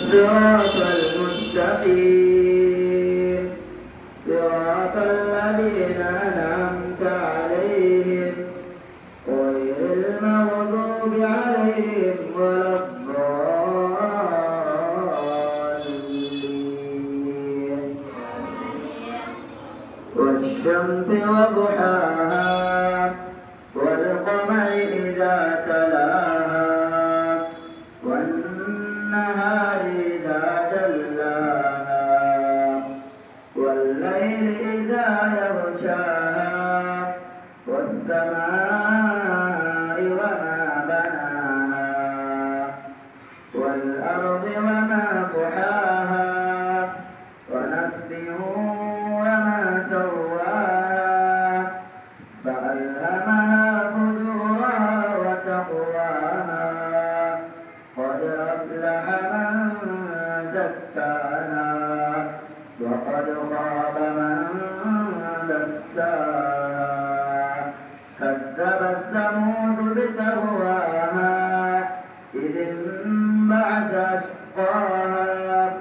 الصراط المستقيم صراط الذين أنعمت عليهم غير المغضوب عليهم ولا الضالين. والشمس وضحاها والقمر إذا تلاها والنهار إذا جلاها والليل إذا يغشاها والسماء وما بناها والأرض وما طحاها ونفس وما سواها فألهمها فجورها وتقواها قد أفلح من زكاها وقد خاب من دساها كذبت ثمود بتقواها إذ انبعث أشقاها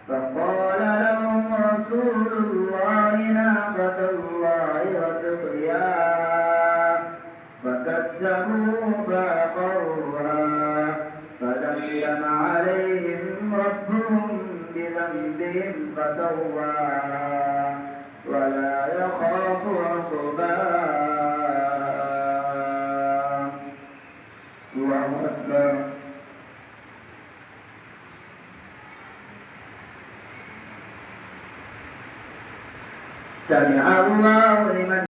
فقال لهم رسول الله ناقة الله وسقياها فكذبوه فعقروها فدمدم عليهم ربهم بذنبهم فسواها ولا يخاف عقباها. الله أكبر. سمع الله لمن